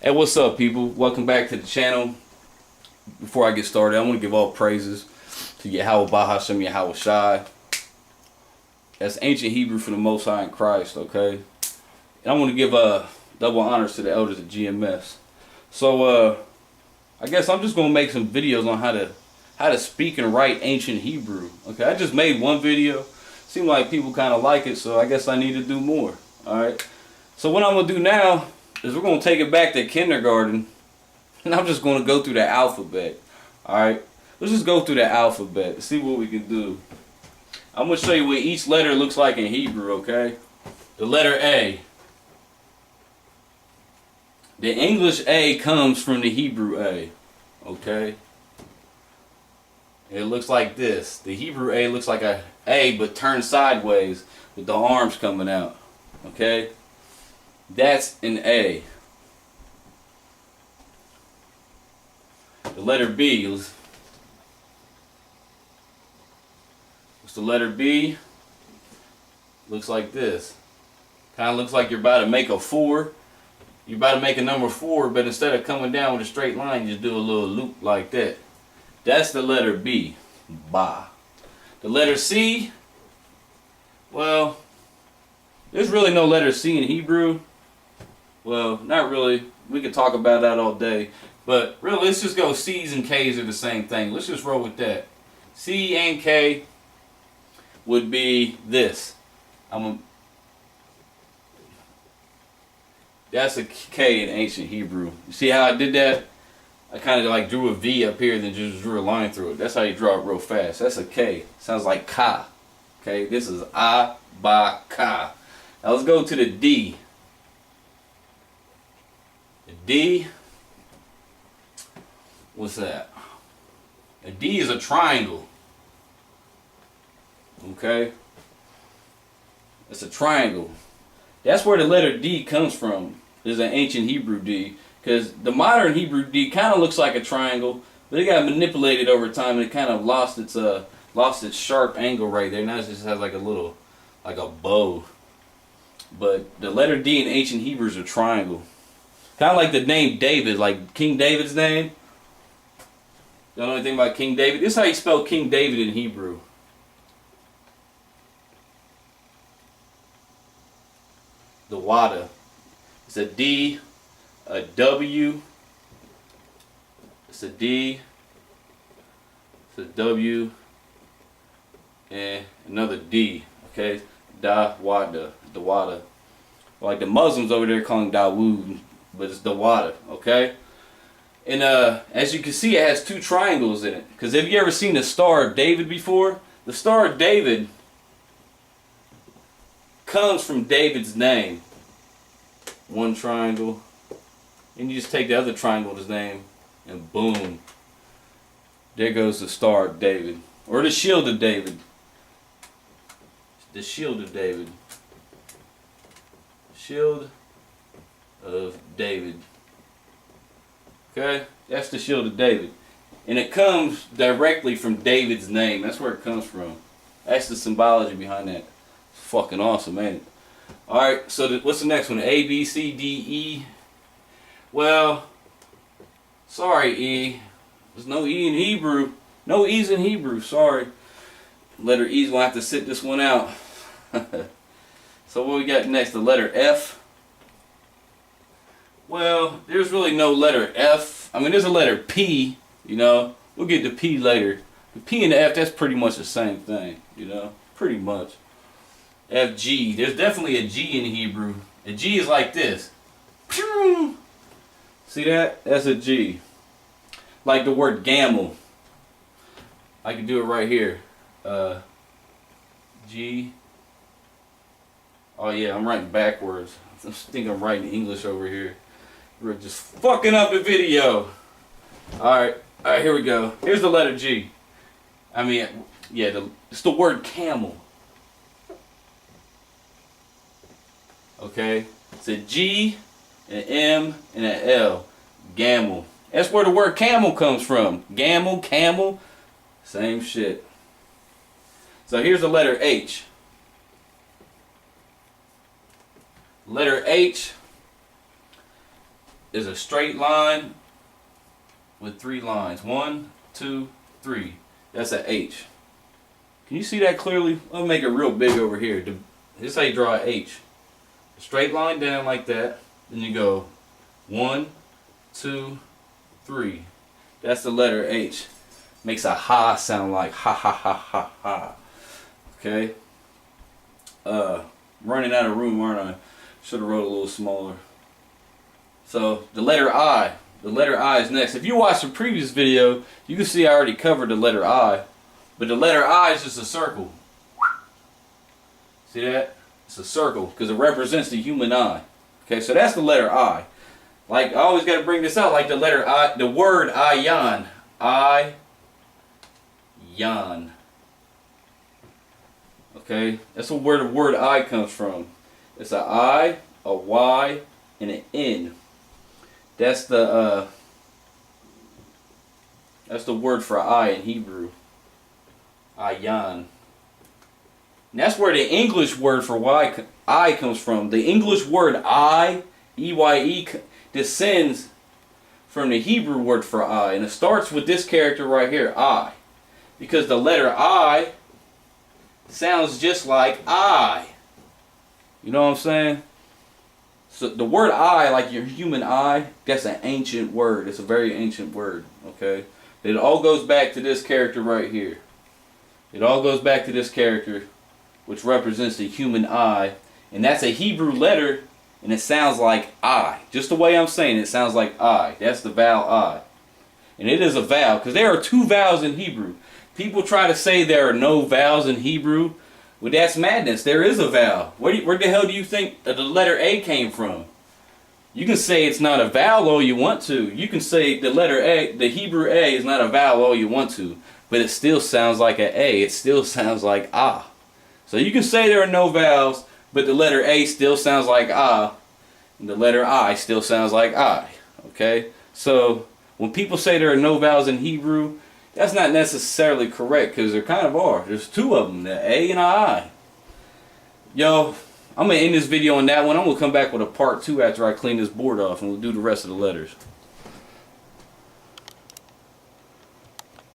Hey, what's up, people? Welcome back to the channel. Before I get started, I want to give all praises to Yahweh Bahashem Yahweh Shai. That's ancient Hebrew for the Most High in Christ, okay? And I want to give double honors to the elders of GMS. So, I guess I'm just gonna make some videos on how to speak and write ancient Hebrew. Okay, I just made one video. Seemed like people kind of like it, so I guess I need to do more. All right. So what I'm gonna do now is we're gonna take it back to kindergarten, and I'm just gonna go through the alphabet. All right. Let's just go through the alphabet. See what we can do. I'm gonna show you what each letter looks like in Hebrew. Okay. The letter A. The English A comes from the Hebrew A. Okay. It looks like this. The Hebrew A looks like a A but turned sideways with the arms coming out. Okay? That's an A. The letter B. What's the letter B? Looks like this. Kind of looks like you're about to make a 4. You're about to make a number 4, but instead of coming down with a straight line, you just do a little loop like that. That's the letter B. Ba. The letter C, well, there's really no letter C in Hebrew. Well, not really. We could talk about that all day. But really, let's just go C's and K's are the same thing. Let's just roll with that. C and K would be this. That's a K in ancient Hebrew. You see how I did that? I kind of like drew a V up here and then just drew a line through it. That's how you draw it real fast. That's a K. Sounds like Ka. Okay, this is A, Ba, Ka. Now let's go to the D. The D, what's that? A D is a triangle. Okay? It's a triangle. That's where the letter D comes from. There's an ancient Hebrew D. Because the modern Hebrew D kind of looks like a triangle, but it got manipulated over time and it kind of lost its sharp angle right there. Now it just has like a bow. But the letter D in ancient Hebrew is a triangle. Kind of like the name David, like King David's name. Don't know anything about King David? This is how you spell King David in Hebrew. The Wada. It's a D, a W, it's a D, it's a W, and another D, okay? Da-Wada, the-Wada. Like the Muslims over there calling Dawood, but it's the-Wada, okay? And as you can see, it has 2 triangles in it. Because have you ever seen the Star of David before? The Star of David comes from David's name. One triangle. And you just take the other triangle of his name, and boom, there goes the Star of David, or the Shield of David. The Shield of David. Shield of David. Okay, that's the Shield of David, and it comes directly from David's name. That's where it comes from. That's the symbology behind that. It's fucking awesome, ain't it? All right, so what's the next one? A, B, C, D, E. Well, sorry, E. There's no E in Hebrew. No E's in Hebrew, sorry. Letter E's gonna have to sit this one out. So what we got next? The letter F. Well, there's really no letter F. I mean, there's a letter P, you know. We'll get to P later. The P and the F, that's pretty much the same thing, you know. Pretty much. F, G. There's definitely a G in Hebrew. A G is like this. See that? That's a G. Like the word gamble. I can do it right here. G. Oh yeah, I'm writing backwards. I think I'm writing English over here. We're just fucking up the video. Alright, here we go. Here's the letter G. I mean, yeah, it's the word camel. Okay? It's a G, an M, and an L. Gamble. That's where the word camel comes from. Gamble, camel, same shit. So here's the letter H. Letter H is a straight line with 3 lines. 1, 2, 3. That's an H. Can you see that clearly? I'll make it real big over here. This is how you draw an H. A straight line down like that. Then you go 1, 2, 3. That's the letter H. Makes a ha sound like ha ha ha ha ha. Okay. Running out of room, aren't I? Should have wrote a little smaller. So the letter I. The letter I is next. If you watched the previous video, you can see I already covered the letter I. But the letter I is just a circle. See that? It's a circle because it represents the human eye. Okay, so that's the letter I. Like, I always got to bring this out, like the letter I, the word ayan. Ayan. Okay, that's where the word I comes from. It's a I, a Y, and an N. That's the word for I in Hebrew. Ayan. And that's where the English word for I comes from. The English word I, E-Y-E, descends from the Hebrew word for I. And it starts with this character right here, I. Because the letter I sounds just like I. You know what I'm saying? So the word I, like your human eye, that's an ancient word. It's a very ancient word, okay? It all goes back to this character right here. It all goes back to this character, which represents the human eye. And that's a Hebrew letter, and it sounds like I. Just the way I'm saying it, it sounds like I. That's the vowel I. And it is a vowel, because there are 2 vowels in Hebrew. People try to say there are no vowels in Hebrew. Well, that's madness. There is a vowel. Where the hell do you think the letter A came from? You can say it's not a vowel all you want to. You can say the letter A, the Hebrew A, is not a vowel all you want to. But it still sounds like an A. It still sounds like ah. So you can say there are no vowels, but the letter A still sounds like ah. And the letter I still sounds like I. Okay? So when people say there are no vowels in Hebrew, that's not necessarily correct, because there kind of are. There's 2 of them, the A and the I. Yo, I'm going to end this video on that one. I'm going to come back with a part 2 after I clean this board off, and we'll do the rest of the letters.